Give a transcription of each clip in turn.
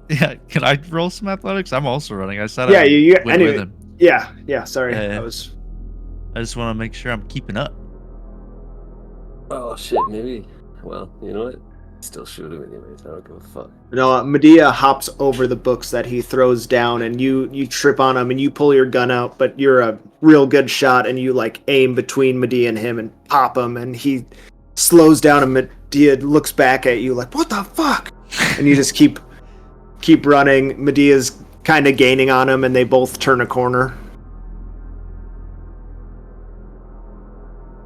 Yeah, can I roll some athletics? I'm also running. I said Yeah, I you went anyway. with him. Yeah. Sorry, Yeah. I was. I just want to make sure I'm keeping up. Oh shit, maybe. Well, you know what? Still shoot him anyways. I don't give a fuck. No, Medea hops over the books that he throws down, and you trip on him, and you pull your gun out, but you're a real good shot, and you like aim between Medea and him and pop him, and he slows down, and Medea looks back at you like, "What the fuck?" And you just keep running. Medea's kind of gaining on him, and they both turn a corner.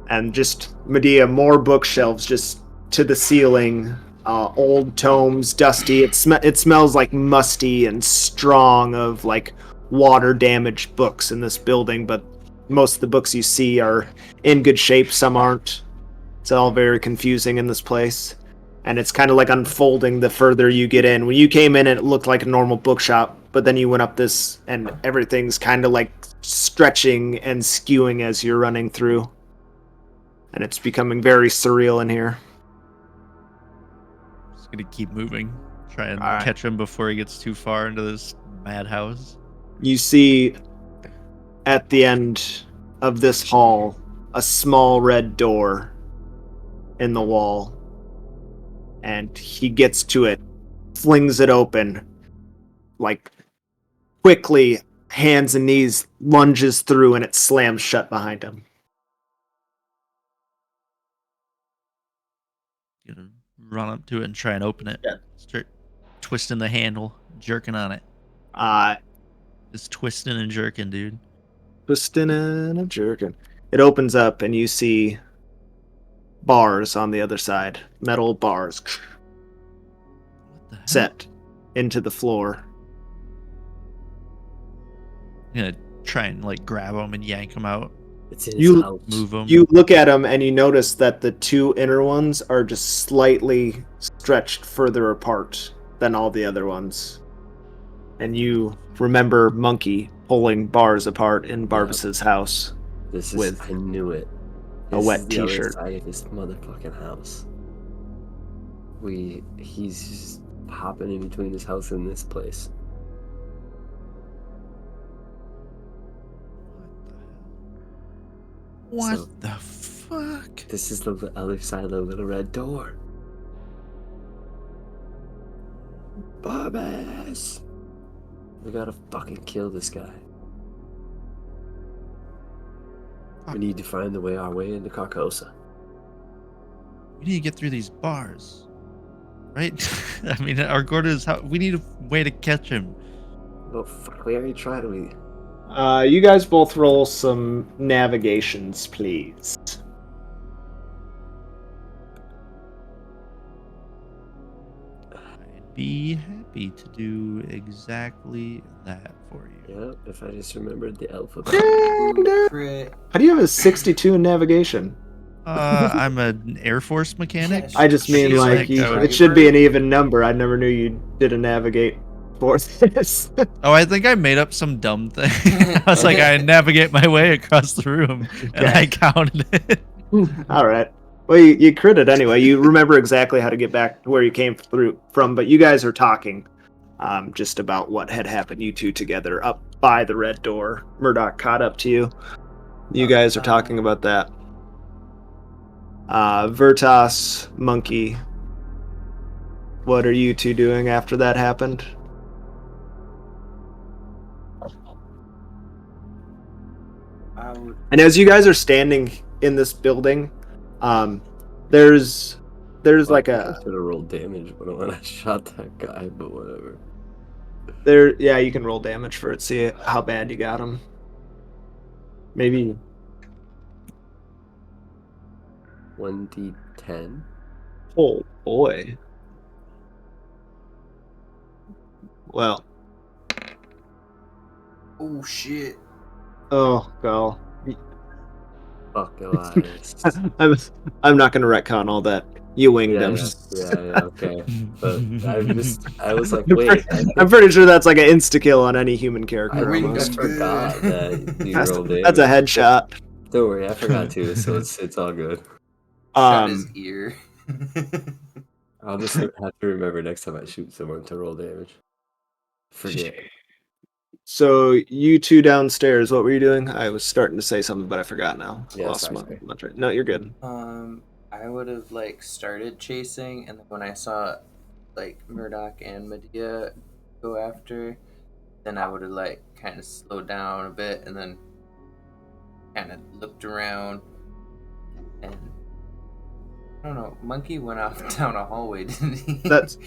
And just Medea, more bookshelves just to the ceiling. Old tomes, dusty. It smells like musty and strong of like water damaged books in this building, but most of the books you see are in good shape, some aren't. It's all very confusing in this place. And it's kind of like unfolding the further you get in. When you came in, it looked like a normal bookshop, but then you went up this, and everything's kind of like stretching and skewing as you're running through. And it's becoming very surreal in here. Just gonna keep moving. Try and All right. catch him before he gets too far into this madhouse. You see at the end of this hall a small red door in the wall. And he gets to it, flings it open, like quickly, hands and knees, lunges through, and it slams shut behind him. Gonna run up to it and try and open it. Yeah. Start twisting the handle, jerking on it. Uh, Just twisting and jerking, dude. twisting and jerking. It opens up, and you see bars on the other side, metal bars What the hell? set into the floor. I'm gonna try and like grab him and yank him out. It's in his You- house. Move him. You look at them and you notice that the two inner ones are just slightly stretched further apart than all the other ones. And you remember Monkey pulling bars apart in Barbas's house. This is. with I knew it. a This wet is the other t-shirt. side of this motherfucking house. He's just hopping in between his house and this place. What So- the fuck? This is the other side of the little red door. Barbas! We gotta fucking kill this guy. We need to find our way into Carcosa. We need to get through these bars, right? I mean, our Gordo's how we need a way to catch him. Oh fuck, we already tried. You guys both roll some navigations, please. I'd be happy to do exactly that for you. Yeah, if I just remembered the alphabet. Crit. How do you have a 62 in navigation? I'm an Air Force mechanic. I just mean She's like like, it should be an even number. I never knew you did a navigate for this. Oh, I think I made up some dumb thing. I was like, I navigate my way across the room, and I counted it. All right. Well, you crit it anyway. You remember exactly how to get back to where you came from, but you guys are talking just about what had happened, you two together, up by the red door. Murdoch caught up to you. You guys are talking about that. Vertas, Monkey, what are you two doing after that happened? And as you guys are standing in this building, there's like I should have rolled damage when I shot that guy, but whatever. yeah, you can roll damage for it, see how bad you got him. Maybe 1d10. oh boy. Well, Oh shit. oh god. Fuck Elias. I'm not gonna retcon all that. You winged him. Yeah, okay. But I was like, wait. I'm pretty sure that's like an insta kill on any human I character. winged almost. just forgot that you That's, rolled damage. that's a headshot. Don't worry, I forgot too, so it's all good. Shot his ear. I'll just have to remember next time I shoot someone to roll damage. Forget. So you two downstairs, what were you doing? I was starting to say something, but I forgot now. Yeah, Lost sorry, my sorry. my train. No, you're good. I would have like started chasing, and then when I saw like Murdoch and Medea go after, then I would have like kind of slowed down a bit, and then kind of looked around, and I don't know. Monkey went off down a hallway, didn't he?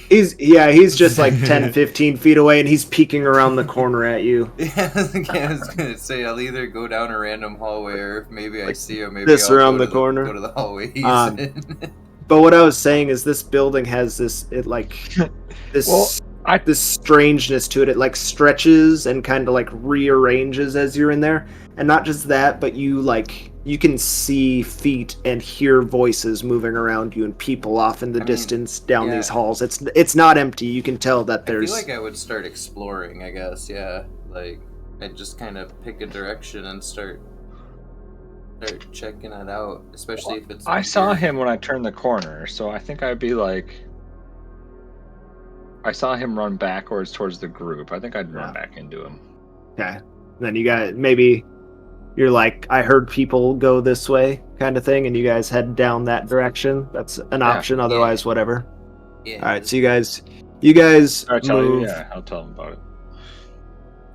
He's just like 10, 15 feet away, and he's peeking around the corner at you. Yeah, I was gonna say I'll either go down a random hallway, or if maybe I Like see him, maybe this I'll around go the corner? Go to the hallway he's Um, in. But what I was saying is this building has this this this strangeness to it. It like stretches and kind of like rearranges as you're in there. And not just that, but you can see feet and hear voices moving around you and people off in the distance down these halls. It's not empty. You can tell that there's I feel like I would start exploring, I guess, yeah. Like I'd just kind of pick a direction and start checking it out, especially if it's I saw him when I turned the corner, so I think I'd be like, I saw him run backwards towards the group. I think I'd run back into him. Okay. Then you got maybe you're like, I heard people go this way kind of thing, and you guys head down that direction. That's an option. Otherwise, whatever. Yeah. All right. So you guys I tell you, move. yeah, I'll tell him about it.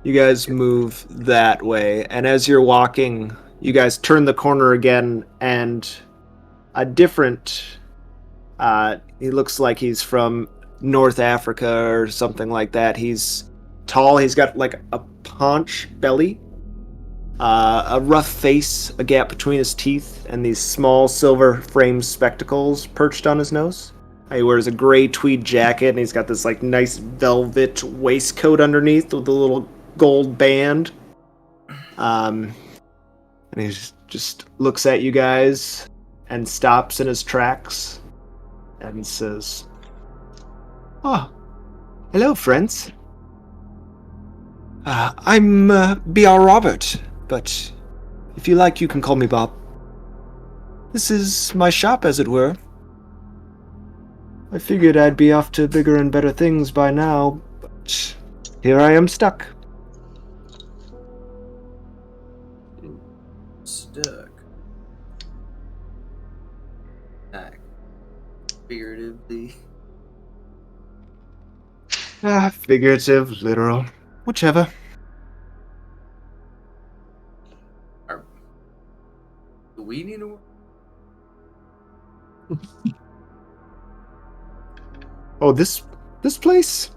You guys move that way, and as you're walking, you guys turn the corner again, and a different. He looks like he's from North Africa or something like that. He's tall. He's got like a paunch belly, a rough face, a gap between his teeth, and these small silver framed spectacles perched on his nose. He wears a gray tweed jacket, and he's got this like nice velvet waistcoat underneath with a little gold band. And he just looks at you guys and stops in his tracks and says, "Oh, hello, friends. I'm B.R. Robert, but if you like, you can call me Bob. This is my shop, as it were. I figured I'd be off to bigger and better things by now, but here I am stuck." Stuck. Figuratively. Figurative, literal, whichever. Do we need to? Oh, this place?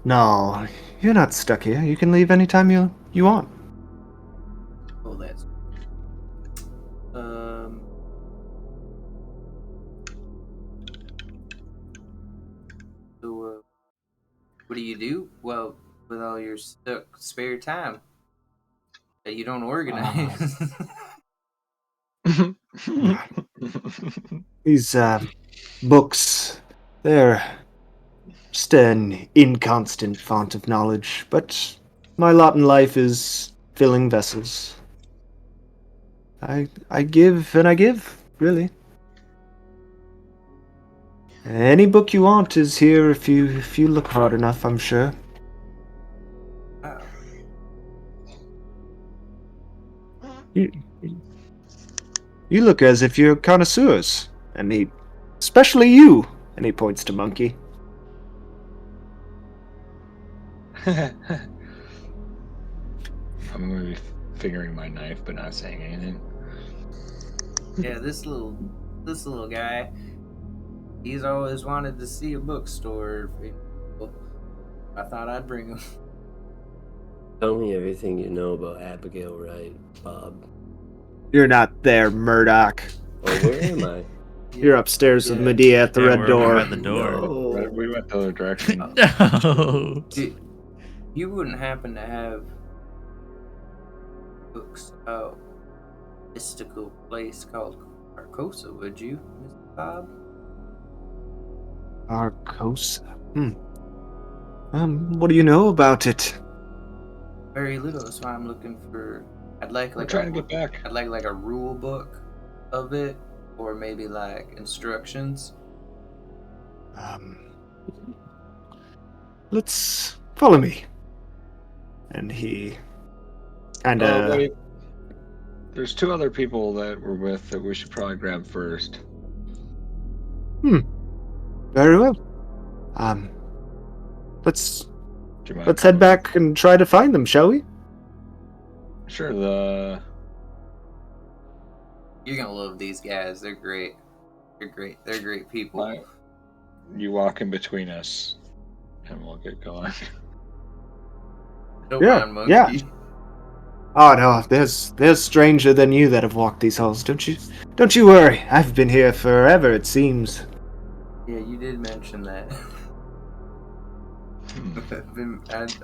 No, you're not stuck here. You can leave anytime you want. Oh, that's. So, what do you do? Well, with all your spare time that you don't organize. These books, they're just an inconstant font of knowledge, but my lot in life is filling vessels. I give and I give, really. Any book you want is here if you look hard enough, I'm sure. Wow. You look as if you're connoisseurs, especially you, and he points to Monkey. I'm going to be fingering my knife, but not saying anything. Yeah, this little guy, he's always wanted to see a bookstore. I thought I'd bring him. Tell me everything you know about Abigail Wright, Bob. You're not there, Murdoch. Oh, where am I? You're upstairs with Medea at the red we're door. at the door. No. We went the other direction. No. You wouldn't happen to have books about a mystical place called Carcosa, would you, Mr. Bob? Arcosa. What do you know about it? Very little. That's why I'm looking for. I'd like We're trying to get back. I'd like a rule book of it, or maybe like instructions. let's follow me. And he kind of. Wait. There's 2 other people that we're with that we should probably grab first. Very well. Let's Do you mind? let's head back and try to find them, shall we? Sure. You're gonna love these guys. They're great. They're great. They're great people. Right. You walk in between us, and we'll get going. No Yeah, round monkey. yeah. Oh no, there's stranger than you that have walked these halls. Don't you worry. I've been here forever, it seems. Yeah, you did mention that.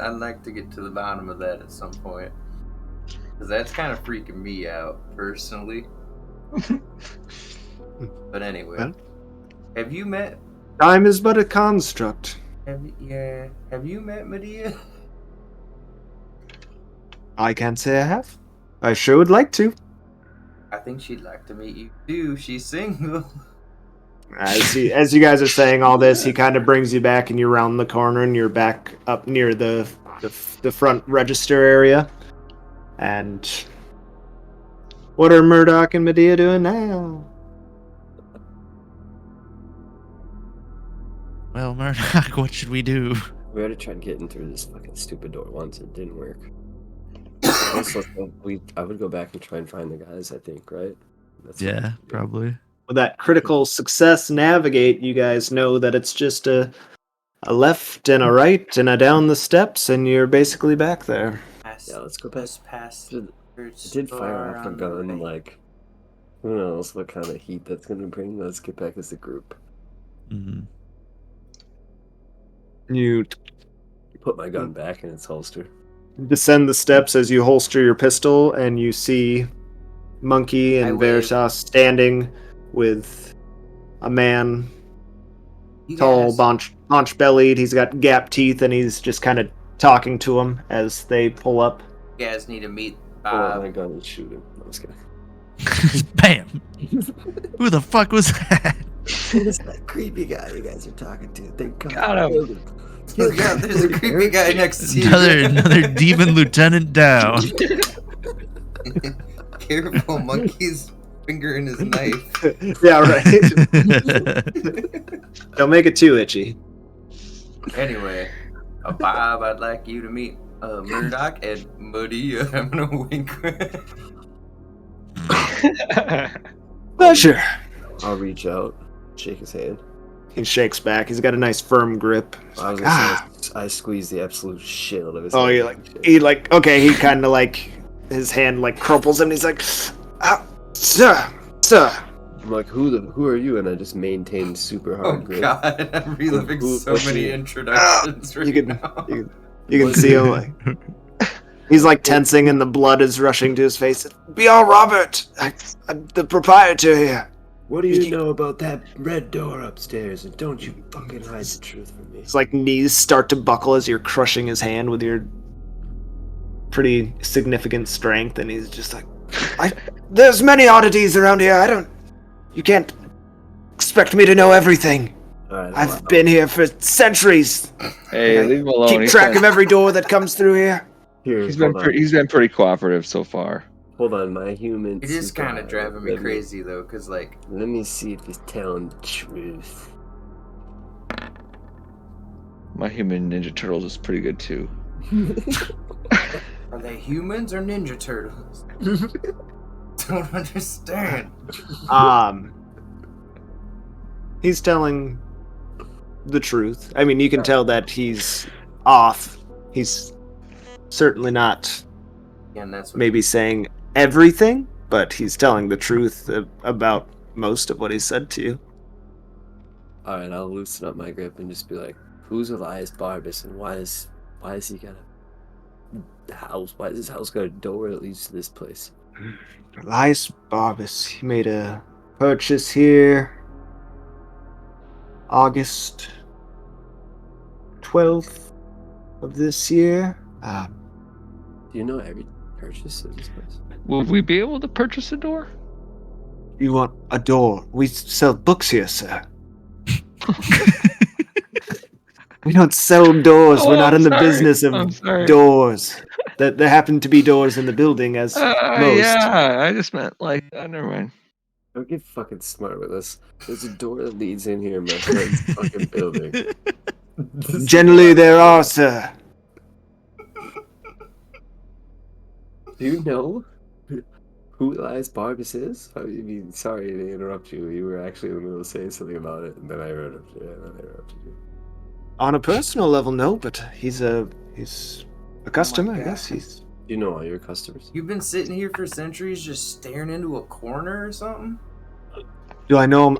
I'd like to get to the bottom of that at some point. Because that's kind of freaking me out, personally. But anyway. Well. Have you met... Time is but a construct. Have you met Medea? I can't say I have. I sure would like to. I think she'd like to meet you too. She's single. As you guys are saying all this, he kind of brings you back, and you're around the corner, and you're back up near the front register area. And what are Murdoch and Medea doing now? Well, Murdoch, what should we do? We already tried getting through this fucking stupid door once. It didn't work. Also, I would go back and try and find the guys, I think, right? That's what Yeah, we should do. probably. With that critical success navigate, you guys know that it's just a left and a right and a down the steps, and you're basically back there. Yeah, let's go back. Past I did fire off a gun, like, who knows what kind of heat that's gonna bring. Let's get back as a group. Hmm. You Put my gun back in its holster. descend the steps as you holster your pistol, and you see Monkey I and wave. Veritas standing with a man, You tall, guys- paunch-bellied. He's got gap teeth, and he's just kind of talking to him as they pull up. You guys need to meet Pull out my Bob. gun and shoot him. I was kidding. Bam! Who the fuck was that? It's that creepy guy you guys are talking to. They Got him. Look out, there's a creepy guy next to you. Another demon lieutenant down. Careful, Monkey's finger in his knife. Yeah, right. Don't make it too itchy. Anyway, Bob, I'd like you to meet Murdoch and Medea. I'm gonna wink. Pleasure. I'll reach out, shake his hand. He shakes back. He's got a nice firm grip. He's I was like, gonna say, I squeeze the absolute shit out of his Oh, hand. okay, he kind of like, his hand like crumples him, and he's like, sir. I'm like, who are you? And I just maintain super Oh hard grip. god, I'm reliving so What's many your- introductions right You can- now. You can see him like, he's like tensing, and the blood is rushing to his face. Be all Robert. I'm the proprietor here. What do you know about that red door upstairs? And don't you fucking hide the truth from me. His like knees start to buckle as you're crushing his hand with your pretty significant strength, and he's just like, there's many oddities around here. You can't expect me to know everything. Alright, I've been here for centuries. Hey, leave him alone. Keep track of every door that comes through here. Here, He's been pretty cooperative so far. hold on, my human. It is super kind of high. driving me Let crazy though, cause like Let me see if he's telling the truth. My human Ninja Turtles is pretty good too. are they humans or Ninja Turtles? Don't understand. He's telling the truth. I mean, you can tell that he's off. He's certainly not And that's what maybe saying everything, but he's telling the truth about most of what he said to you. Alright, I'll loosen up my grip and just be like, who's Elias Barbus and why is he got a house? Why does his house got a door that leads to this place? Elias Barbus, he made a purchase here August 12th of this year. Do you know every purchase of this place? Will we be able to purchase a door? You want a door? We sell books here, sir. We don't sell doors. We're Oh, not I'm in the sorry. business of I'm sorry. doors. There happen to be doors in the building, as most. Yeah, I just meant like, never mind. Don't get fucking smart with us. There's a door that leads in here in my friend's fucking building. This is Generally, not there right. are, sir. Do you know who Elias Barbas is? I mean, sorry to interrupt you. You were actually in the middle of saying something about it, and then I interrupted you. On a personal level, no, but he's a customer, I God. guess. He's Do you know all your customers? You've been sitting here for centuries just staring into a corner or something? Do I know him?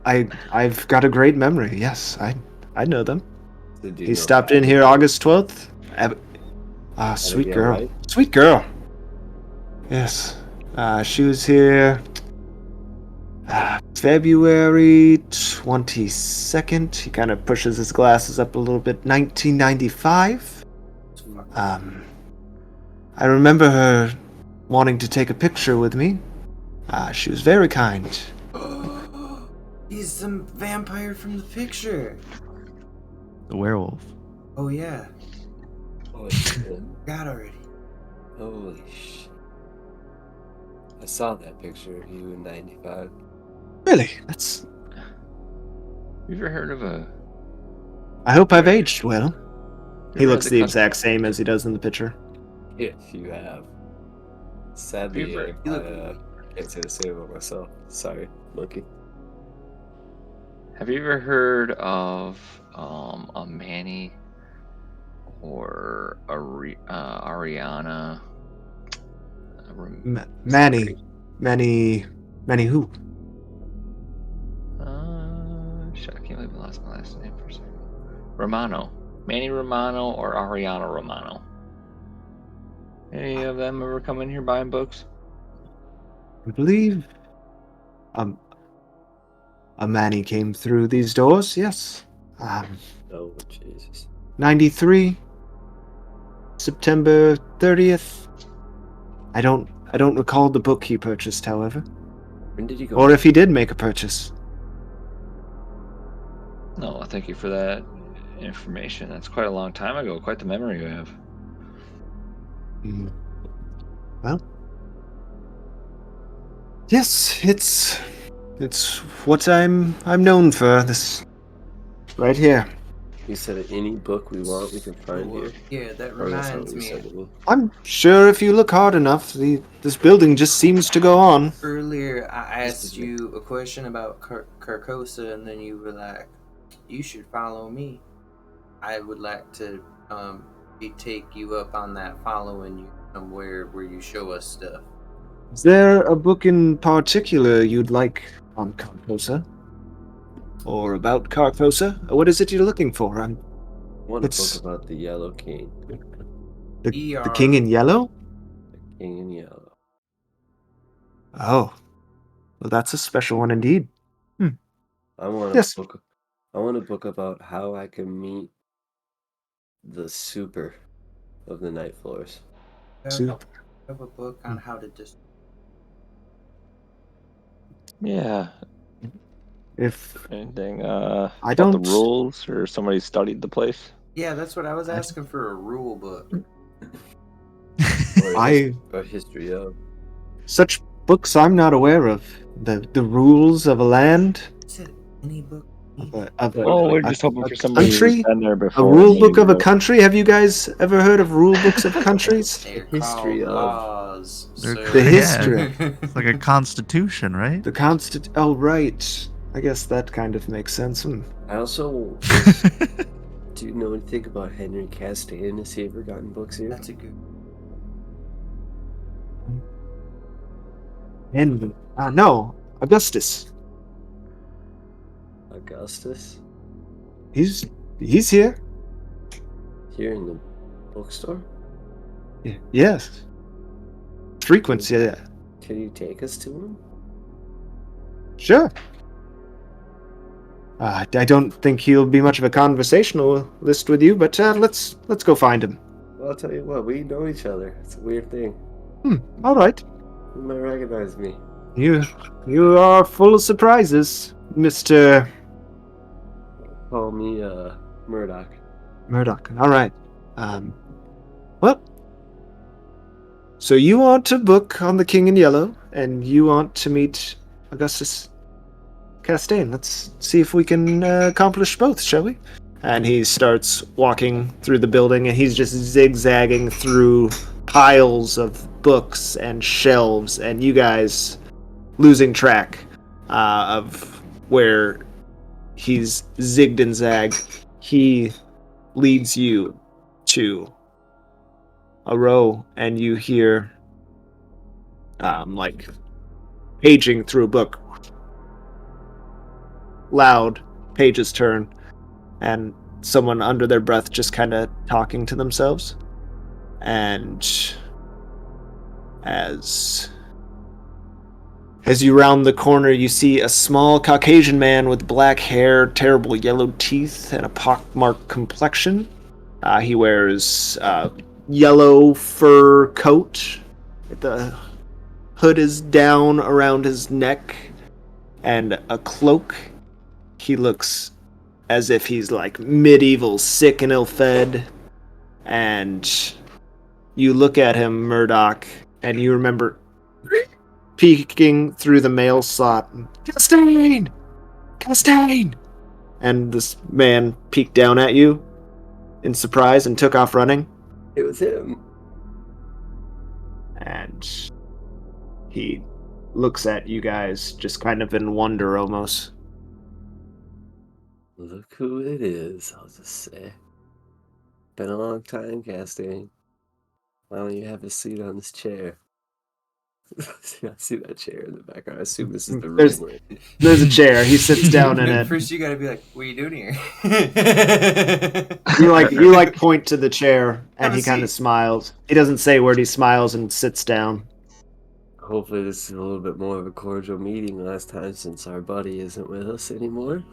I've got a great memory. Yes, I know them. So do you He know stopped in here August 12th. Sweet Abigail girl. White? Sweet girl. Yes. She was here February 22nd. He kind of pushes his glasses up a little bit. 1995. I remember her wanting to take a picture with me. She was very kind. He's the vampire from the picture. The werewolf. Oh yeah, Holy shit. got already. Holy shit. I saw that picture of you in 95. Really? That's. You ever heard of a? I hope I've aged well. He ever looks had the custom- exact same as he does in the picture. Yes, you have. Sadly, You I can't say the same about myself. Sorry, monkey. Have you ever heard of a Manny or Ariana? Manny who? Shit, I can't believe I lost my last name for a second. Romano. Manny Romano or Ariana Romano. Any of them ever come in here buying books? I believe a Manny came through these doors, yes. Oh, Jesus. 93, September 30th. I don't recall the book he purchased, however. When did you go? Or if he did make a purchase. No, thank you for that information. That's quite a long time ago. Quite the memory you have. Well, yes, it's what I'm known for. This right here. You said any book we want, we can find here. Yeah, that Or that's not reminds what you said me. to me. I'm sure if you look hard enough, this building just seems to go on. Earlier, I asked you a question about Carcosa, and then you were like, "You should follow me." I would like to take you up on that, following you somewhere where you show us stuff. Is there a book in particular you'd like on Carcosa? Or about Carcosa? What is it you're looking for? I want a It's- book about the Yellow King. The King in Yellow? The King in Yellow. Oh. Well, that's a special one indeed. I want a Yes. book. I want a book about how I can meet the super of the night floors. Super. I have a book on how to Yeah. If Anything I about don't- the rules or somebody studied the place? Yeah, that's what I was asking for, a rule book. Or history of. such books I'm not aware of. The rules of a land, I said any book. Oh, we're just hoping for somebody who's country, been there a before. rule and book maybe of a knows. country. Have you guys ever heard of rule books of countries? They're history called of- laws. They're- sir. The history. It's like a constitution, right? The Oh, right. I guess that kind of makes sense. I also do you know anything about Henry Castaigne? Has he ever gotten books here? That's a good. And no, Augustus. Augustus? He's here. Here in the bookstore? Yes. Frequency. Yeah. Can you take us to him? Sure. I don't think he'll be much of a conversationalist with you, but let's go find him. Well, I'll tell you what, we know each other. It's a weird thing. All right. You might recognize me. You are full of surprises, Mr. Call me, Murdoch. Murdoch. All right. Well, so you want to book on the King in Yellow, and you want to meet Augustus Castaigne. Let's see if we can accomplish both, shall we? And he starts walking through the building, and he's just zigzagging through piles of books and shelves, and you guys losing track of where he's zigged and zagged. He leads you to a row, and you hear like paging through a book. Loud pages turn, and someone under their breath just kind of talking to themselves. And as you round the corner, you see a small Caucasian man with black hair, terrible yellow teeth, and a pockmarked complexion. He wears a yellow fur coat. The hood is down around his neck, and a cloak. He looks as if he's like medieval, sick and ill-fed. And you look at him, Murdoch, and you remember peeking through the mail slot. Castaigne! Castaigne! And this man peeked down at you in surprise and took off running. It was him. And he looks at you guys just kind of in wonder almost. Look who it is, I'll just say. Been a long time, Castaigne. Why don't you have a seat on this chair? I see that chair in the background. I assume this is the room. There's a chair. He sits down in it. First, you gotta be like, "What are you doing here?" You point to the chair, and Have a he kind of seat. smiles. He doesn't say a word. He smiles and sits down. Hopefully this is a little bit more of a cordial meeting last time, since our buddy isn't with us anymore.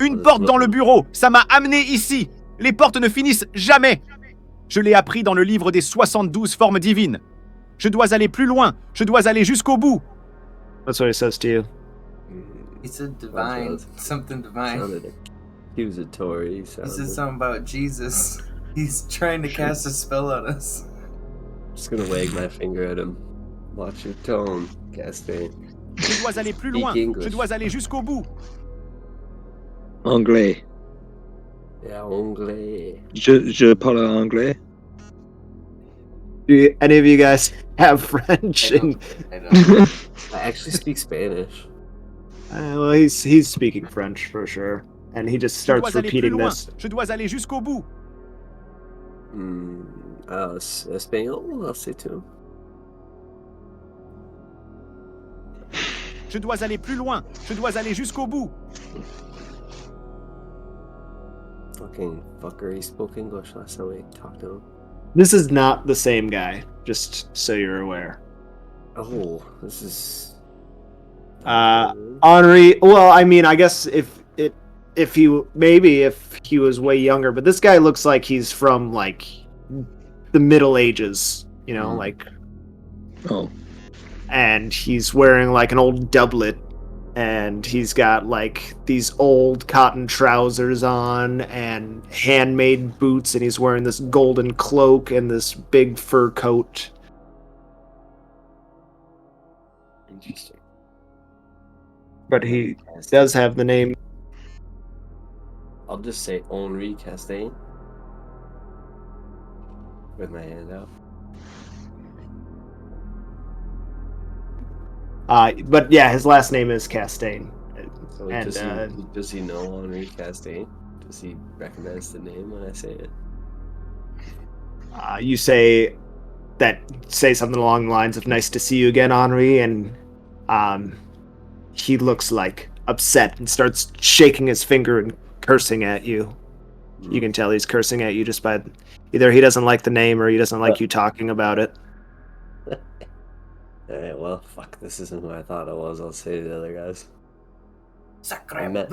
Une porte dans le bureau, ça m'a amené ici. Les portes ne finissent jamais. Je l'ai appris dans le livre des 72 formes divines. Je dois aller plus loin, je dois aller jusqu'au bout. That's what he says to you. He said divine, something divine. Sounded accusatory. He said something about Jesus. He's trying to cast a spell on us. I'm just gonna wag my finger at him. Watch your tone, Castaigne. Je dois aller plus loin, je dois aller jusqu'au bout. Anglais. Yeah, anglais. Je parle anglais. Do any of you guys have French? I don't. I actually speak Spanish. Well, he's speaking French for sure, and he just Je starts dois aller plus repeating loin, this. je dois aller jusqu'au bout. Espagnol, I'll say too. Je dois aller plus loin, je dois aller jusqu'au bout. Fucking fucker, he spoke English last time we talked to him. This is not the same guy, just so you're aware. Oh, this is... Henri, well, I mean, I guess if he was way younger, but this guy looks like he's from like the Middle Ages, you know, like. Oh. And he's wearing like an old doublet, and he's got like these old cotton trousers on and handmade boots, and he's wearing this golden cloak and this big fur coat. Interesting. But he does have the name. I'll just say Henri Castaigne. With my hand out. But yeah, his last name is Castaigne. So And, does he know Henri Castaigne? Does he recognize the name when I say it? You say something along the lines of "Nice to see you again, Henri," and he looks like upset and starts shaking his finger and cursing at you. You can tell he's cursing at you just by either he doesn't like the name or he doesn't like you talking about it. Alright, well, fuck, this isn't who I thought it was. I'll say to the other guys. Sacre I met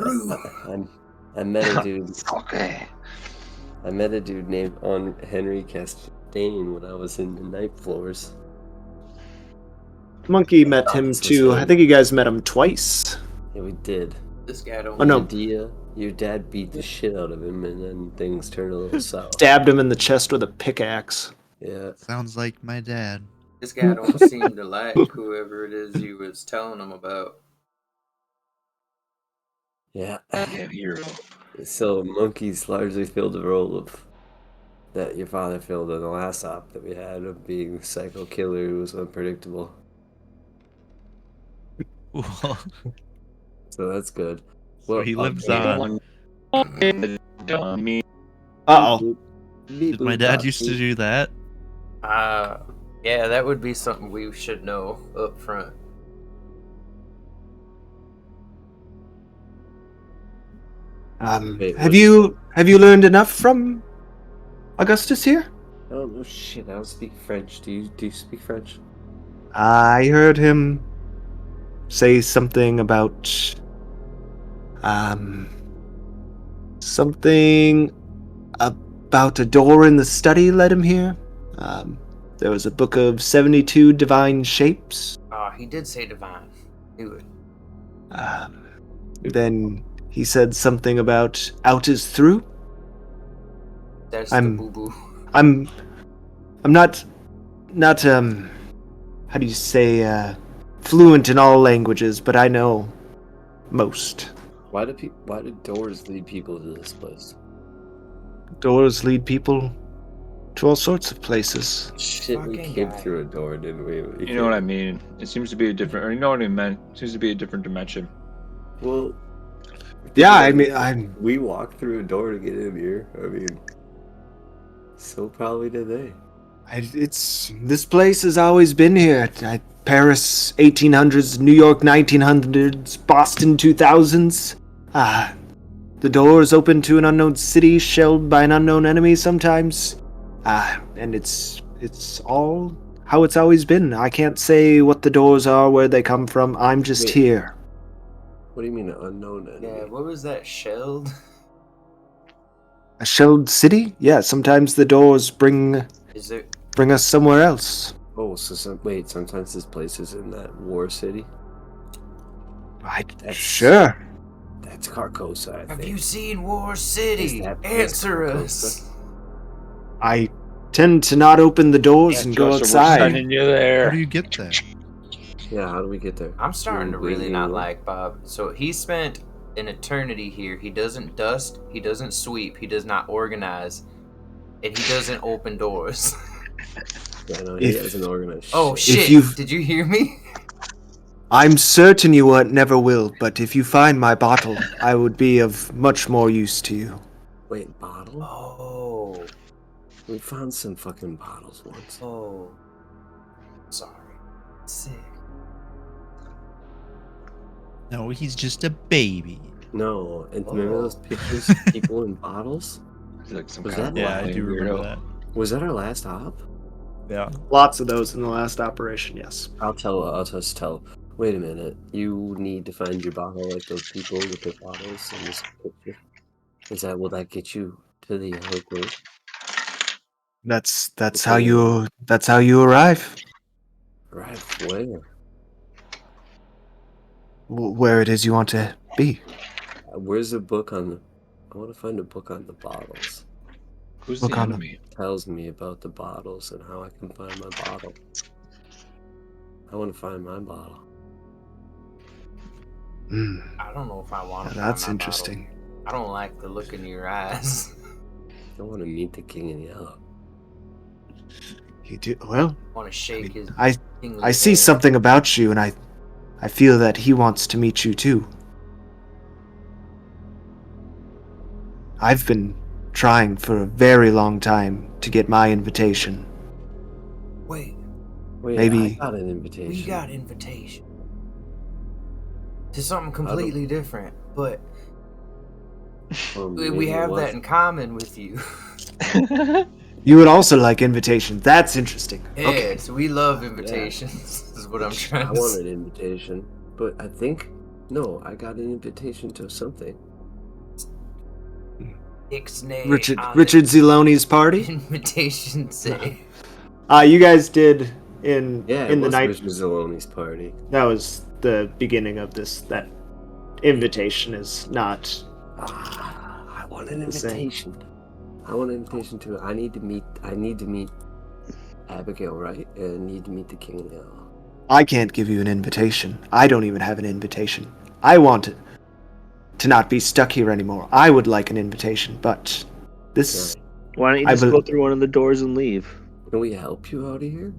a dude. Okay. I met a dude named Henry Castaigne when I was in the night floors. Monkey met him too. I think you guys met him twice. Yeah, we did. This guy don't. Oh, no. Your dad beat the shit out of him, and then things turn a little sour. Stabbed him in the chest with a pickaxe. Yeah. Sounds like my dad. This guy don't seem to like whoever it is you was telling him about. Yeah. Yeah, hero. So monkeys largely filled the role of that your father filled in the last op that we had of being a psycho killer who was unpredictable. Cool. So that's good. So he lives okay. on. Me. Uh-oh. Did my dad used to do that? Yeah, that would be something we should know up front. Wait, Have you learned enough from Augustus here? Oh no shit! I don't speak French. Do you speak French? I heard him say something about something about a door in the study led him here. There was a book of 72 divine shapes. Oh, he did say divine. Knew it. Then he said something about out is through. That's I'm- the boo-boo. I'm not how do you say fluent in all languages, but I know most. Why do doors lead people to this place? Doors lead people to all sorts of places. Shit, we Fucking came guy. through a door, didn't we? You know what I mean? It seems to be a different, or you know what I meant? It seems to be a different dimension. Well, Yeah, I mean, we walked through a door to get in here. I mean, so probably did they. it's this place has always been here. Paris 1800s, New York 1900s, Boston 2000s. The doors open to an unknown city, shelled by an unknown enemy sometimes. And it's all how it's always been. I can't say what the doors are, where they come from. I'm just Wait. here. What do you mean an unknown enemy? Yeah, what was that, shelled? A shelled city? Yeah, sometimes the doors bring Is it? us somewhere else. Oh, so sometimes this place is in that war city? That's- Sure. That's Carcosa, I Have think. you seen War City? Is that Answer place us. I tend to not open the doors and go We're outside. sending you How there. do you get there? Yeah, how do we get there? I'm starting to We're really waiting not in- like Bob. So he spent an eternity here. He doesn't dust, he doesn't sweep, he does not organize, and he doesn't open doors. Yeah, no, he If- hasn't organized Oh shit. shit! you've- Did you hear me? I'm certain you never will, but if you find my bottle, I would be of much more use to you. Wait, bottle? Oh, We found some fucking bottles once. oh. Sorry. Sick. No, he's just a baby. No, and remember Oh. those pictures of people in bottles? He's like some Was kind of that- Yeah, I lying do remember weirdo. that. Was that our last op? Yeah. Lots of those in the last operation, yes. I'll just tell. Wait a minute. You need to find your bottle like those people with their bottles in this picture. Will that get you to the other group? That's how you arrive. Right, where? Where it is you want to be. Where's the book on the... I want to find a book on the bottles. Who's Look the on enemy? Tells me about the bottles and how I can find my bottle. I want to find my bottle. I don't know if I want to. That's interesting. I don't like the look in your eyes. I want to meet the King in Yellow. You do well. I want to shake his. I kingly see hand. something about you, and I feel that he wants to meet you too. I've been trying for a very long time to get my invitation. Wait, Wait, Maybe- I got an invitation. we got invitation to something completely different, but we Maybe it have was. that in common with you. You would also like invitation. That's interesting. Okay. Yes, we love invitations. Is what I'm I trying to want say. an invitation, but I think I got an invitation to something. Ixnay Richard on Zeloni's party. the invitation say. You guys did in Yeah, in it the was night. Richard Zaloni's party. That was the beginning of this. That invitation is not I want an The same. invitation. I want an invitation to. I need to meet Abigail, right? And I need to meet the King of Yellow. I can't give you an invitation. I don't even have an invitation. I want to not be stuck here anymore. I would like an invitation, but this. Okay. Why don't you I just bel- go through one of the doors and leave? Can we help you out of here?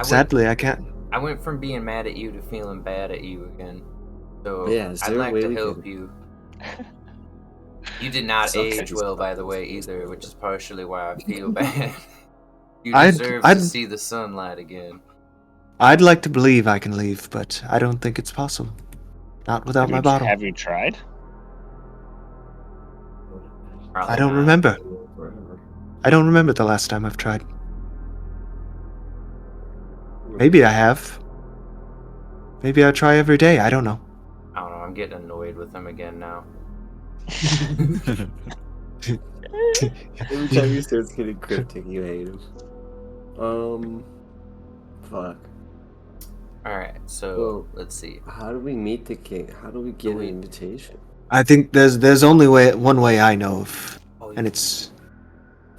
Sadly, I can't. I went from being mad at you to feeling bad at you again. So Yeah, is I'd there a like way to we help could- you. You did not Some age kinds well, of by the way, things. either, which is partially why I feel bad. You I'd- deserve I'd- to see the sunlight again. I'd like to believe I can leave, but I don't think it's possible. Not without my bottle. Have you tried? Probably I don't not. remember. Forever. I don't remember the last time I've tried. Maybe I have. Maybe I try every day. I don't know. I don't know. I'm getting annoyed with him again now. Every time he starts getting cryptic, you hate him. Fuck. All right, so Well, let's see. How do we meet the king? How do we get an we- invitation? I think there's only one way I know of, Oh, and it's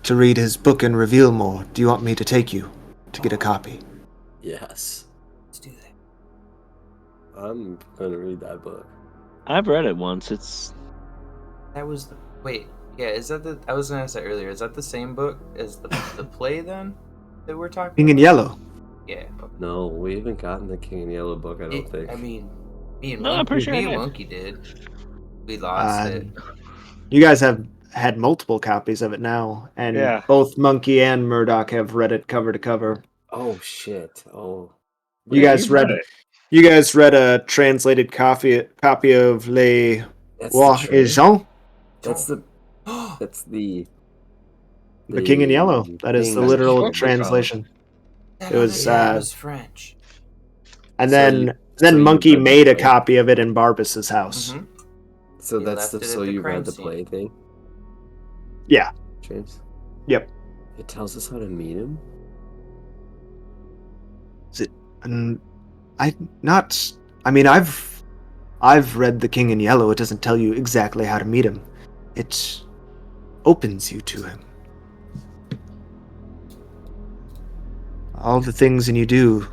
to read his book and reveal more. Do you want me to take you to get a copy? Yes. let's do that. I'm gonna read that book. I've read it once. It's That was the wait. Yeah, is that the? I was gonna ask that earlier. Is that the same book as the play then that we're talking? King in about? Yellow. Yeah. Okay. No, we haven't gotten the King in Yellow book, I don't think. I mean, me and No, I'm Monkey, pretty sure I me and did. Monkey did. We lost it. You guys have had multiple copies of it now, and Yeah. both Monkey and Murdoch have read it cover to cover. Oh shit. Oh. You Yeah, guys you read read it. You guys read a translated copy of Les That's Rois the et trade. Jean, That's the that's the The King in Yellow. That is thing the that- literal What was wrong? translation. That It was, other guy was French. And So then you- then so you Monkey read the made a play. copy of it in Barbas's house. Mhm. So He that's left the it at so the you crime read the scene. play thing, Yeah. James? Yep. It tells us how to meet him. And I've read The King in Yellow. It doesn't tell you exactly how to meet him. It opens you to him. All the things that you do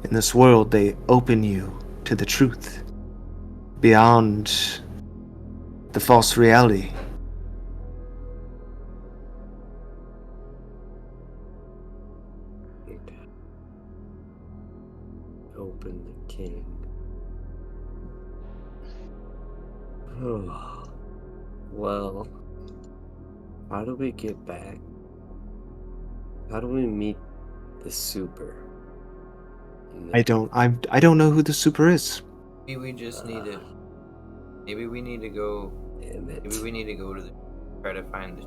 in this world, they open you to the truth. Beyond the false reality. Open the king. Oh. Well, how do we get back? How do we meet the super? I don't know who the super is. Maybe we just need to. Maybe we need to go. Damn it. Maybe we need to go to the try to find the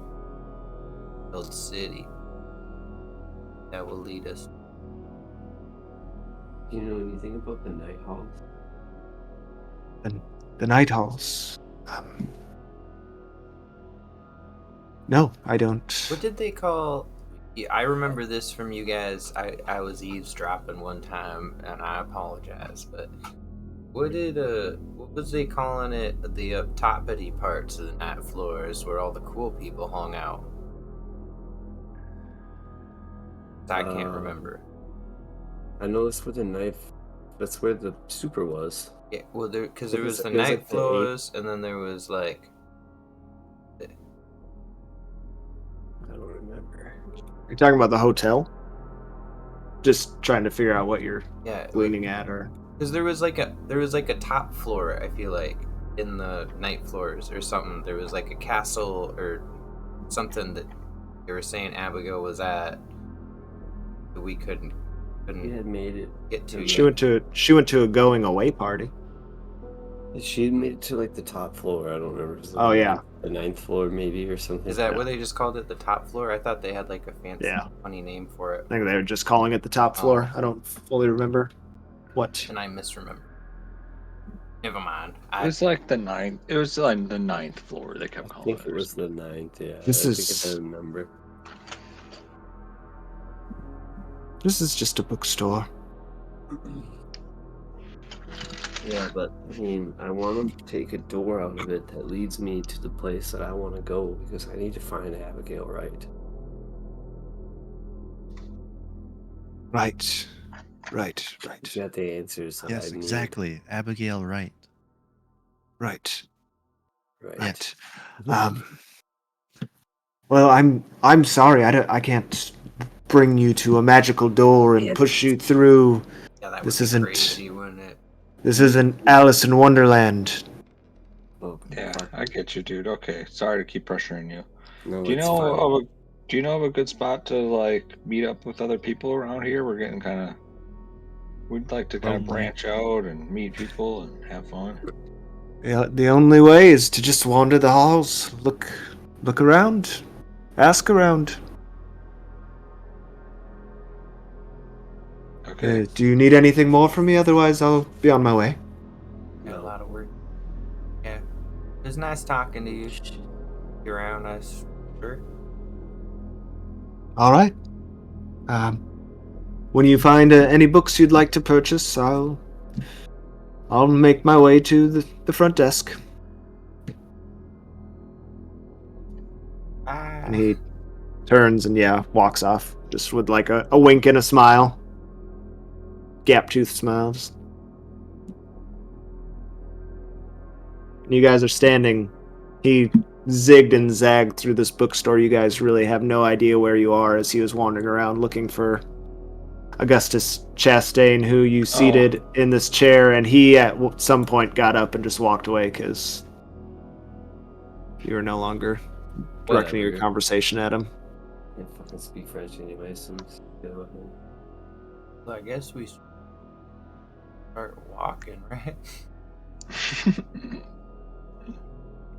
build city. That will lead us. Do you know anything about the night halls? The night halls. No, I don't. What did they call? Yeah, I remember this from you guys. I was eavesdropping one time, and I apologize. But what was they calling it? The up toppity parts of the night floors where all the cool people hung out. I can't remember. I know it's where the knife. That's where the super was. Yeah, well, because It there was- was the it was night like the floors, and then there was like. I don't remember. You're talking about the hotel? Just trying to figure out what you're Yeah, leaning at, or because there was like a top floor. I feel like in the night floors or something. There was like a castle or something that they were saying Abigail was at. That we couldn't We had made it. get to. she yet. went to a going away party. She made it to like the top floor. I don't remember. It was, like, Oh, yeah. the 9th floor maybe or something. Is that what they just called it? The top floor? I thought they had like a fancy, Yeah. funny name for it, I think they were just calling it the top floor. I don't fully remember what. and I misremember. Never mind. It was like the ninth. It was like the ninth floor. They kept I calling think it. it was the 9th. Yeah. This I is- think I remember. This is just a bookstore. Yeah, but I mean, I want to take a door out of it that leads me to the place that I want to go because I need to find Abigail Wright. Right. Right. She's got the answers that I Yes, need. exactly. Abigail Wright. Right. Right. Well, I'm sorry. I can't bring you to a magical door and Yeah. push you through. Yeah, that This would be isn't- crazy, wouldn't it? This isn't Alice in Wonderland. Oh, Yeah, fuck. I get you, dude. Okay, sorry to keep pressuring you. No, Do you it's know fine. of a Do you know of a good spot to like meet up with other people around here? We're getting kind of. We'd like to kind of Lonely. branch out and meet people and have fun. Yeah, the only way is to just wander the halls, look around, ask around. Okay. Do you need anything more from me? Otherwise, I'll be on my way. Got a lot of work. Yeah. It was nice talking to you. You're around us. Sure. All right. When you find any books you'd like to purchase, I'll make my way to the front desk. And he turns and walks off, just with like a wink and a smile. Gap-toothed smiles. You guys are standing. He zigged and zagged through this bookstore. You guys really have no idea where you are as he was wandering around looking for Augustus Chastain, who you seated in this chair, and he at some point got up and just walked away because you were no longer directing your Whatever. conversation at him. I can't fucking speak French anyway, so just go with him. Well, I guess we start walking, right?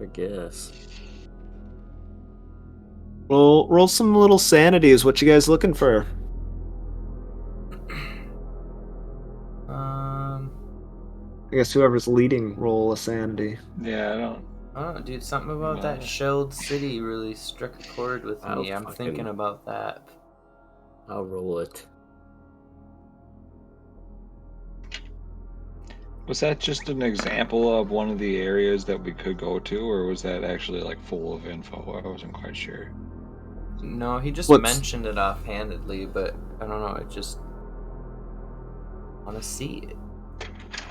I guess. Roll some little sanity is what you guys looking for. I guess whoever's leading, roll a sanity. Yeah, I don't. Oh, dude, something about that Yeah. shelled city really struck a chord with I'll me. I'm fucking- thinking about that. I'll roll it. Was that just an example of one of the areas that we could go to, or was that actually like full of info? I wasn't quite sure. No, he just What's- mentioned it offhandedly, but I don't know. I just want to see it.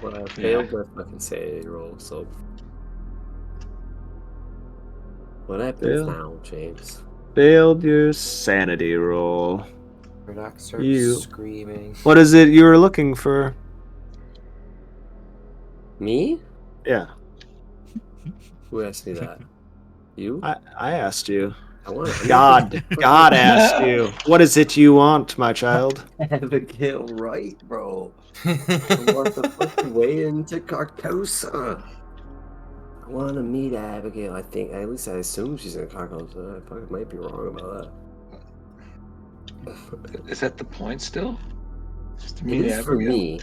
Well, I failed my fucking sanity roll, so. What happens Fail. now, James? Failed your sanity roll. Murdoch starts You. screaming. What is it you were looking for? Me? Yeah, Who asked me that? You? I asked you. I want God asked you. What is it you want, my child? Abigail Wright, bro. I want the fucking way into Carcosa. I want to meet Abigail. I think, at least I assume she's in Carcosa. I fucking might be wrong about that. Is that the point still? Just to It meet is for Abigail? me.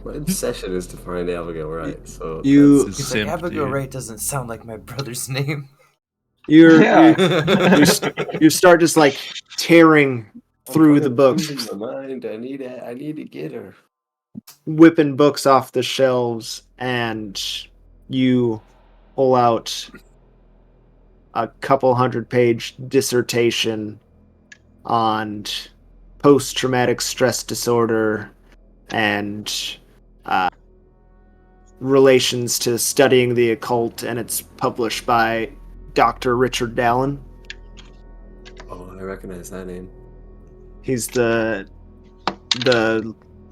My obsession is to find Abigail Wright. So You- that's- He's like, Simp, Abigail dude. Wright doesn't sound like my brother's name. Yeah. You start just like tearing I'm through the fucking books, losing my mind. I need to get her. whipping books off the shelves, and you pull out a couple 100-page dissertation on post-traumatic stress disorder and relations to studying the occult, and it's published by Dr. Richard Dallin. Oh, I recognize that name. He's the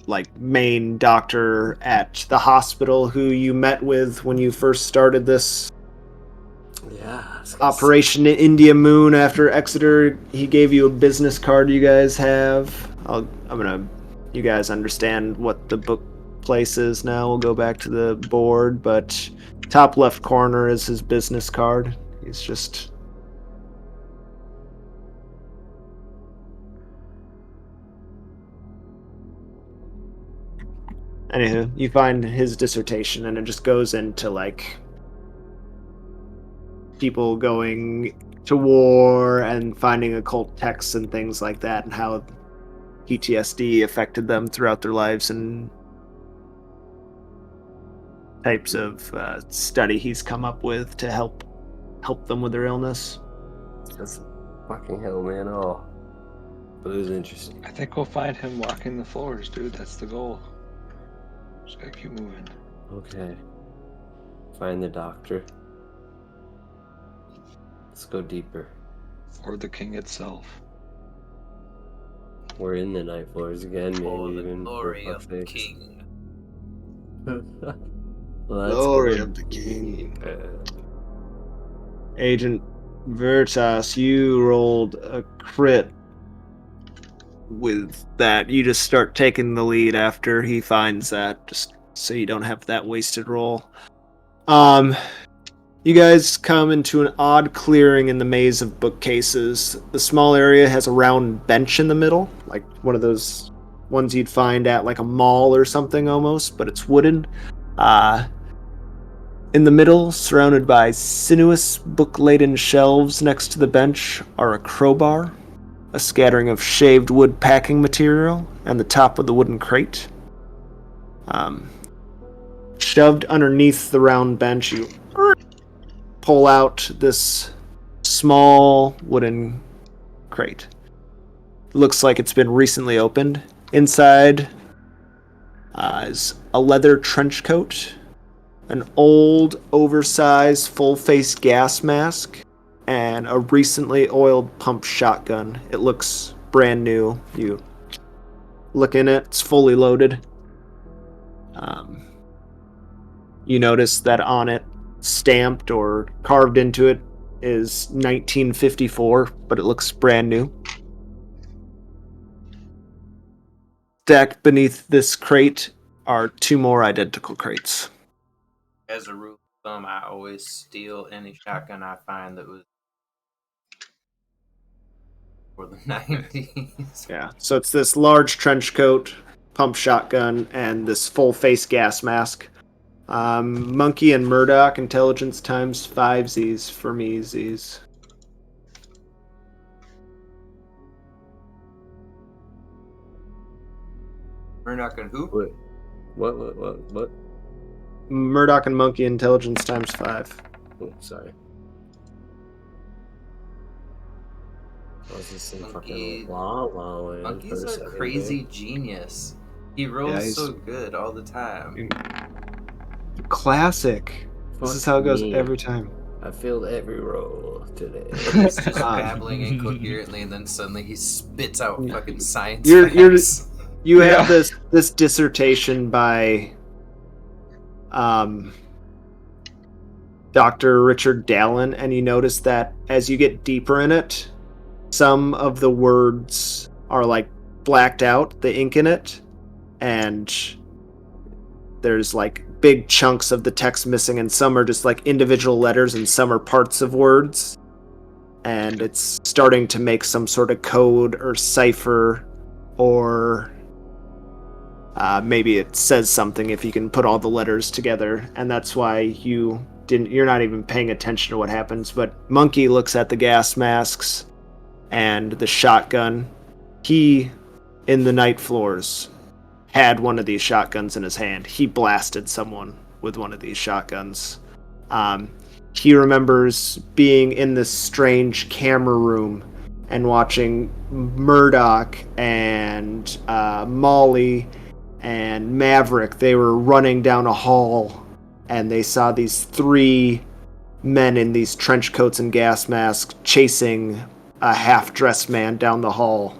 like main doctor at the hospital who you met with when you first started this Yeah. Operation India Moon after Exeter. He gave you a business card you guys have. You guys understand what the book place is now. We'll go back to the board, but top left corner is his business card. He's just... Anywho, you find his dissertation, and it just goes into like people going to war and finding occult texts and things like that, and how PTSD affected them throughout their lives, and types of study he's come up with to help them with their illness. That's fucking hell, man. Oh, but it was interesting. I think we'll find him walking the floors, dude. That's the goal. Just gotta keep moving. Okay. Find the doctor. Let's go deeper. Or the king itself. We're in the night floors again, maybe For the even. glory for of fuck's the sakes. king. Well, that's Glory good. of the king. Uh, Agent Veritas, you rolled a crit with that. You just start taking the lead after he finds that, just so you don't have that wasted roll. You guys come into an odd clearing in the maze of bookcases. The small area has a round bench in the middle, like one of those ones you'd find at like a mall or something almost, but it's wooden. In the middle, surrounded by sinuous, book-laden shelves next to the bench, are a crowbar, a scattering of shaved wood packing material, and the top of the wooden crate. Shoved underneath the round bench, you pull out this small wooden crate. Looks like it's been recently opened. Inside is a leather trench coat, an old, oversized, full-face gas mask, and a recently oiled pump shotgun. It looks brand new. You look in it, it's fully loaded. You notice that on it, stamped or carved into it, is 1954, but it looks brand new. Stacked beneath this crate are two more identical crates. As a rule of thumb, I always steal any shotgun I find that was for the 90s. Yeah, so it's this large trench coat, pump shotgun, and this full-face gas mask. Monkey and Murdoch, intelligence times 5 Z's for me, Z's. Murdoch and who? Wait. What? Murdoch and Monkey, intelligence times 5. Oh, sorry. I was just saying Monkey- fucking wow for Monkey's a a second crazy genius. He rolls Yeah, he's- so good all the time. Classic. This is Fuck how it goes me. every time. I failed every roll today. He's just Ah. babbling incoherently, and then suddenly he spits out fucking science You're- facts. You Yeah. have this dissertation by Dr. Richard Dallin, and you notice that as you get deeper in it, some of the words are like blacked out, the ink in it, and there's like big chunks of the text missing, and some are just like individual letters, and some are parts of words, and it's starting to make some sort of code or cipher, or maybe it says something if you can put all the letters together, and that's why you're not even paying attention to what happens. But Monkey looks at the gas masks and the shotgun. He, in the night floors, had one of these shotguns in his hand. He blasted someone with one of these shotguns. He remembers being in this strange camera room and watching Murdoch and Molly and Maverick. They were running down a hall, and they saw these 3 men in these trench coats and gas masks chasing a half-dressed man down the hall,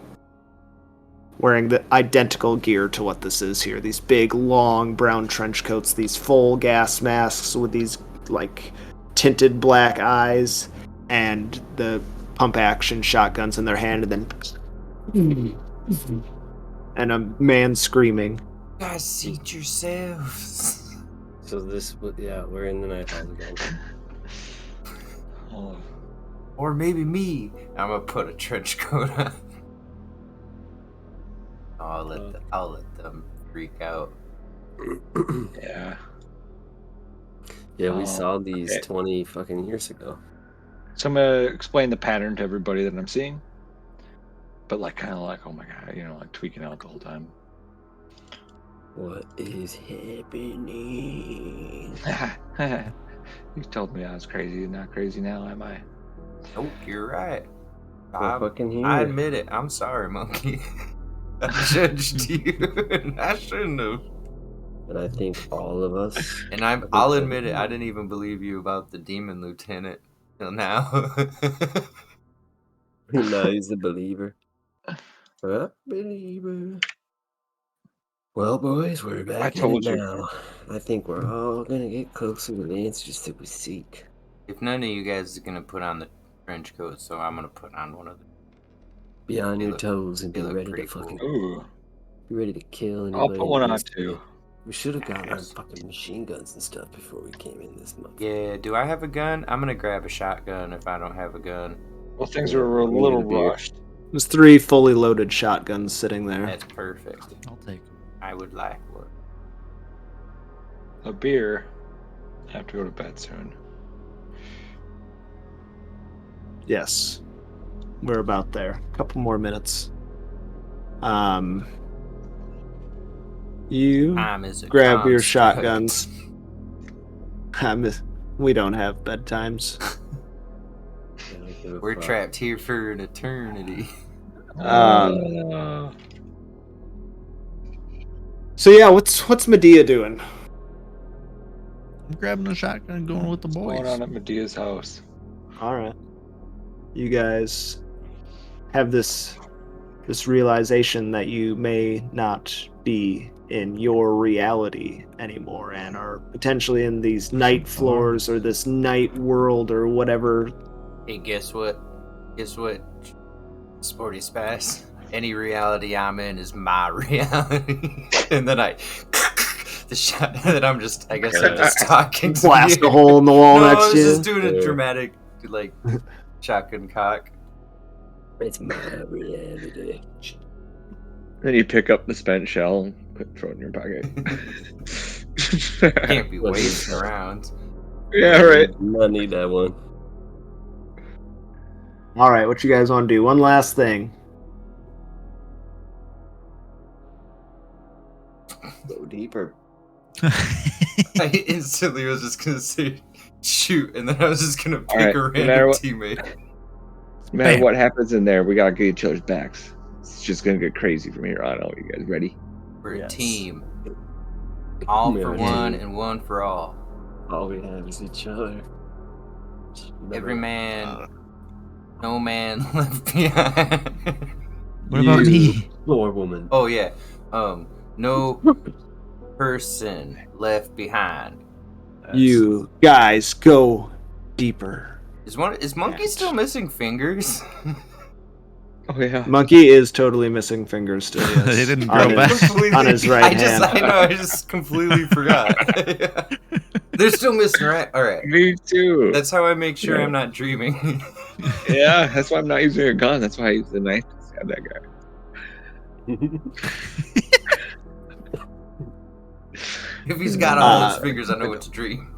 wearing the identical gear to what this is here. These big, long, brown trench coats, these full gas masks with these, like, tinted black eyes, and the pump-action shotguns in their hand, and then... and a man screaming. You guys seat yourselves. So we're in the night hall again. Oh, Or maybe me. I'm gonna put a trench coat on. I'll let them freak out. yeah. Yeah, we Oh, saw these okay. 20 fucking years ago. So I'm gonna explain the pattern to everybody that I'm seeing, but like kind of like, oh my god, like tweaking out the whole time. What is happening? You told me I was crazy. Not crazy now, am I? Nope, you're right. We're fucking here. I admit it. I'm sorry, monkey. I judged you, and I shouldn't have. And I think all of us. And I'll admit it. I didn't even believe you about the demon lieutenant till now. Now he's a believer. A believer. Well, boys, we're back in it told you. now. I think we're all gonna get closer to the answers that we seek. If none of you guys are gonna put on the trench coat, so I'm gonna put on one of them. Be on They your look- toes and they be look ready to pretty cool. fucking Ooh. be ready to kill I'll anybody. put one that on gets too. to. We should have gotten our fucking machine guns and stuff before we came in this month. Yeah, do I have a gun? I'm gonna grab a shotgun if I don't have a gun. Well, things Yeah, were a we need little a beer. rushed. There's 3 fully loaded shotguns sitting there. That's perfect. I'll take 'em. I would like one. A beer. I have to go to bed soon. Yes. We're about there. A couple more minutes. You Time is a grab your construct. shotguns. We don't have bedtimes. I don't give a We're fuck. trapped here for an eternity. So yeah, what's Medea doing? I'm grabbing a shotgun and going with the boys. Going on at Medea's house. All right. You guys have this realization that you may not be in your reality anymore and are potentially in these night floors or this night world or whatever. Hey, guess what? Sporty Spice. Any reality I'm in is my reality. And then the shot that I'm just talking to Blast you. a hole in the wall No, I next was to you. just doing a dramatic, like, shotgun cock. It's my reality. Then you pick up the spent shell and throw it in your pocket. Can't be wasting around. Yeah, right. I need that one. All right, what you guys want to do? One last thing. Go deeper. I instantly was just gonna say shoot, and then I was just gonna pick Alright, a no random matter what- teammate. No matter Bam. what happens in there, we gotta get each other's backs. It's just gonna get crazy from here on out. You guys ready? We're a Yes. team. All for Yeah. one and one for all. All we have is each other. Every man, no man left behind. What about You. me? Or woman. Oh yeah, no person left behind. You guys go deeper. Is Monkey still missing fingers? Oh yeah. Monkey is totally missing fingers still. Yes. They didn't On grow his- back. on his right I hand. know, I just completely forgot. They're still missing, right? All right. Me too. That's how I make sure Yeah. I'm not dreaming. Yeah, that's why I'm not using a gun. That's why I use the knife to stab that guy. If he's got all his fingers, I know what to dream.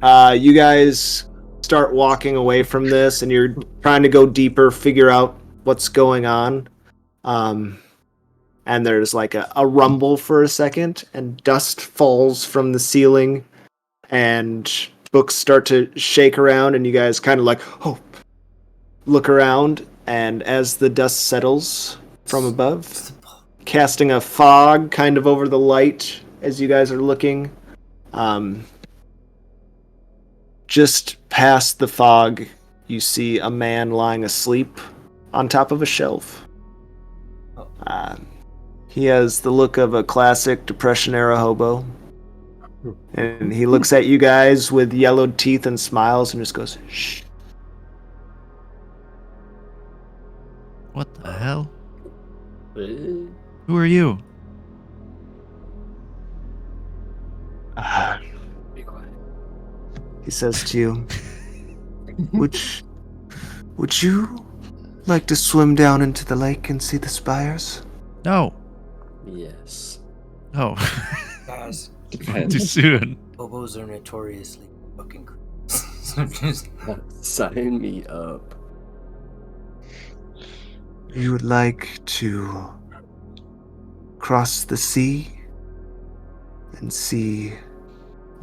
You guys start walking away from this, and you're trying to go deeper, figure out what's going on. And there's like a rumble for a second, and dust falls from the ceiling, and books start to shake around, and you guys kind of like, look around, and as the dust settles from above, casting a fog kind of over the light as you guys are looking, just past the fog, you see a man lying asleep on top of a shelf. He has the look of a classic Depression-era hobo. And he looks at you guys with yellowed teeth and smiles and just goes, shh. What the hell? Eh? Who are you? Be quiet. He says to you, would you like to swim down into the lake and see the spires? No. Yes. No. Guys, Too soon. hobos are notoriously fucking creeps. So just Sign me up. You would like to cross the sea and see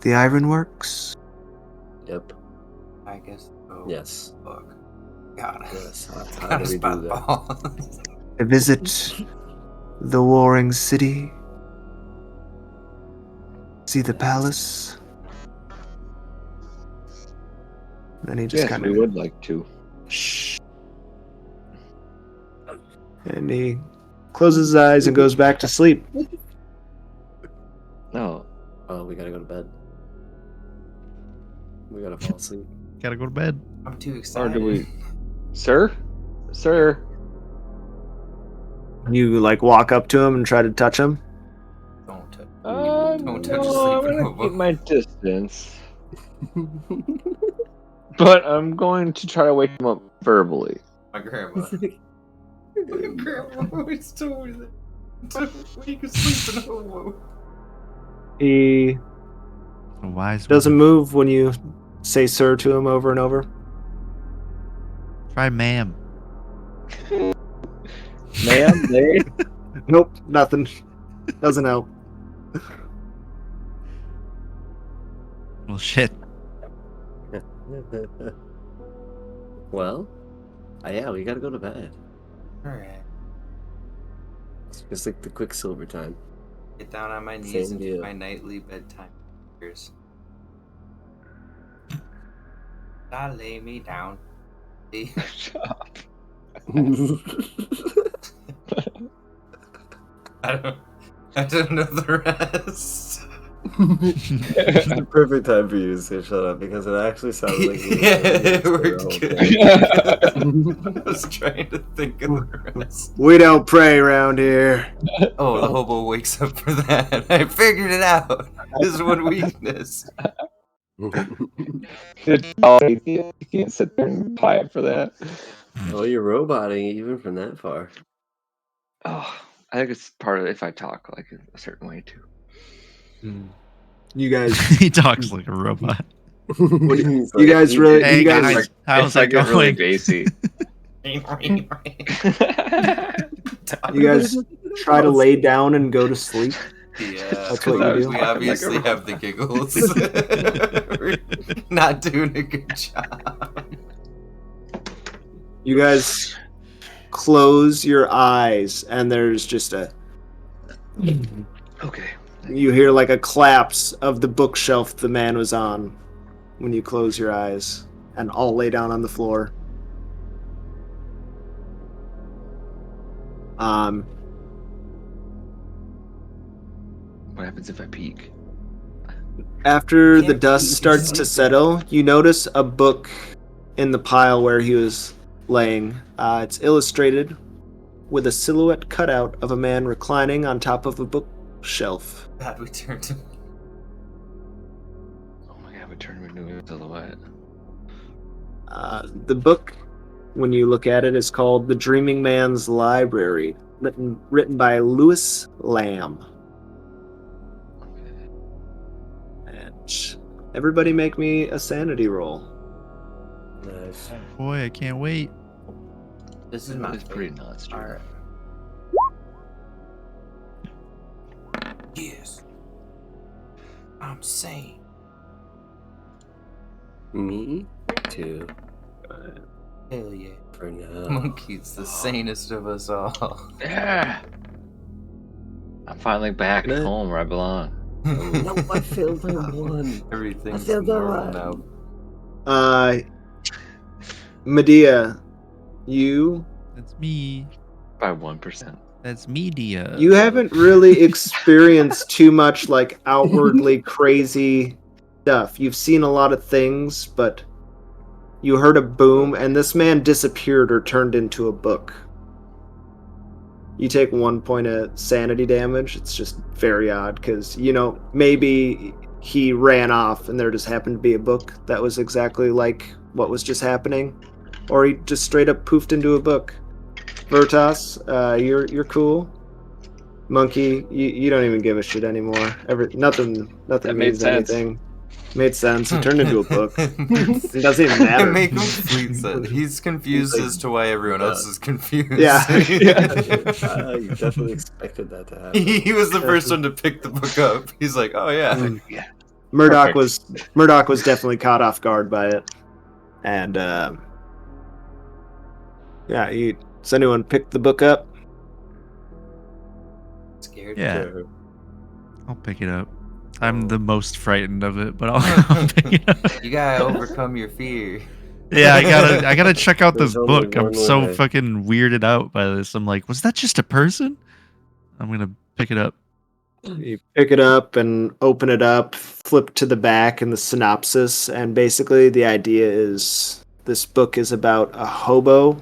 the ironworks? Yep. I guess so. Yes. Fuck. Got it. Yes. How Got do us we by do the that? balls. To visit the warring city? See the palace? Then he just Yes, kind we of would like to. shh. And he closes his eyes and goes back to sleep. No. Oh, we gotta go to bed. We gotta fall asleep. Gotta go to bed. I'm too Or excited. do we. Sir? Sir? You like walk up to him and try to touch him. Don't touch. Don't touch a I'm sleeping gonna hobo. keep my distance. But I'm going to try to wake him up verbally. My grandma. My grandma always told me that. You can sleep in a hobo. He A wise doesn't woman. move when you say sir to him over and over. Try ma'am. Ma'am, they. Nope, nothing. Doesn't help. Well, shit. Well, yeah, we gotta go to bed. Alright. It's just like the Quicksilver time. Get down on my knees Same and do deal. my nightly bedtime prayers. I lay me down. I don't know the rest. It's the perfect time for you to say shut up because it actually sounds like you Yeah, it were worked good. I was trying to think of the rest. We don't pray around here. Oh, the hobo wakes up for that. I figured it out. His one weakness. You can't sit there and apply for that. Oh, you're roboting even from that far. Oh, I think it's part of if I talk like a certain way too. You guys, He talks like a robot. you guys really, Hey you guys, guys, how's It's like that get really going? bassy. you guys try to lay down and go to sleep. Yeah, That's what you do? we obviously have the giggles. We're not doing a good job. You guys close your eyes, and there's just a. Okay. You hear like a collapse of the bookshelf the man was on when you close your eyes, and all lay down on the floor. What happens if I peek? After the dust starts to settle, you notice a book in the pile where he was laying. It's illustrated with a silhouette cutout of a man reclining on top of a bookshelf. God, we turned to. Oh my god, we turned into a silhouette. The book, when you look at it, is called The Dreaming Man's Library, written by Louis Lamb. Okay. And everybody make me a sanity roll. Nice. Boy, I can't wait. This is my It's pretty nuts, dude. Alright. Yes. I'm sane. Me too. Hell yeah. For now. Monkey's the sanest of us all. Yeah. I'm finally back Good. home where I belong. No, I failed by one. Everything's I failed by normal one. now. Medea, you That's me. By 1%. That's media. you haven't really experienced too much like outwardly crazy stuff. You've seen a lot of things, but you heard a boom and this man disappeared or turned into a book. You take 1 point of sanity damage. It's just very odd because, you know, maybe he ran off and there just happened to be a book that was exactly like what was just happening, or he just straight up poofed into a book. Vertas, you're cool. Monkey, you don't even give a shit anymore. Nothing That made means sense. anything. Made sense. It turned into a book. It doesn't even It matter. made complete sense. He's confused He's like, as to why everyone else is confused. Yeah. You definitely expected that to happen. He was the first one to pick the book up. He's like, oh yeah. Yeah. Murdoch Perfect. was definitely caught off guard by it, and yeah. Does anyone pick the book up? Scared. Yeah, Sure. I'll pick it up. I'm the most frightened of it, but I'll pick it up. You gotta overcome your fear. Yeah, I gotta check out this There's only book. I'm one so way. fucking weirded out by this. I'm like, was that just a person? I'm gonna pick it up. You pick it up and open it up, flip to the back and the synopsis, and basically the idea is this book is about a hobo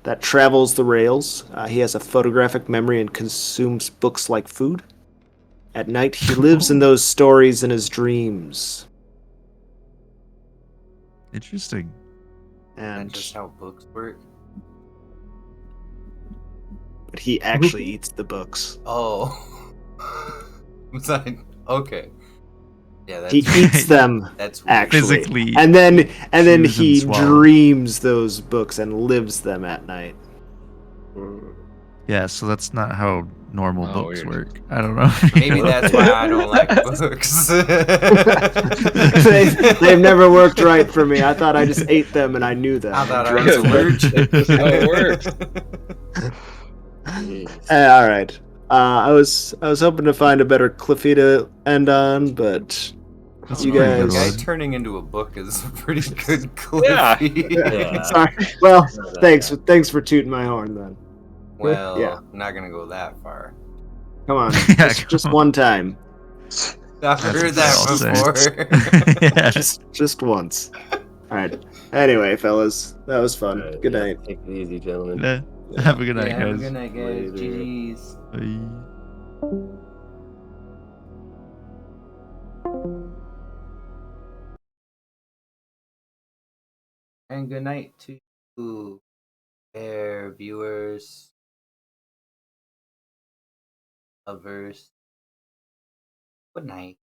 that travels the rails. He has a photographic memory and consumes books like food. At night, he lives in those stories in his dreams. Interesting. That's And just how books work. but he actually eats the books. Oh. It's like, okay. Yeah, that's He eats them that's weird. actually, Physically and then chews and he swallows. dreams those books and lives them at night. Mm. Yeah, so that's not how normal Oh, books weird. work. I don't know. Maybe that's why I don't like books. They've never worked right for me. I thought I just ate them and I knew them. I thought I Drunk was as allergic. That's how it works. Jeez. All right. I was hoping to find a better Cliffy to end on, but That's you a pretty good guys. Guy one. turning into a book is a pretty good Yeah. Cliffy. Yeah. Sorry. Well, Not that thanks. bad. Thanks for tooting my horn then. Well, Yeah. I'm not gonna go that far. Come on, Yeah, just come one time, I've That's heard what they that all say. before. Yeah. just once. All right. Anyway, fellas, that was fun. Alright, Good yeah, night. Take it easy, gentlemen. Yeah. Have a good night, Yeah, have a guys. good night, guys. Later. GG's. Bye. And good night to our viewers, lovers. Good night.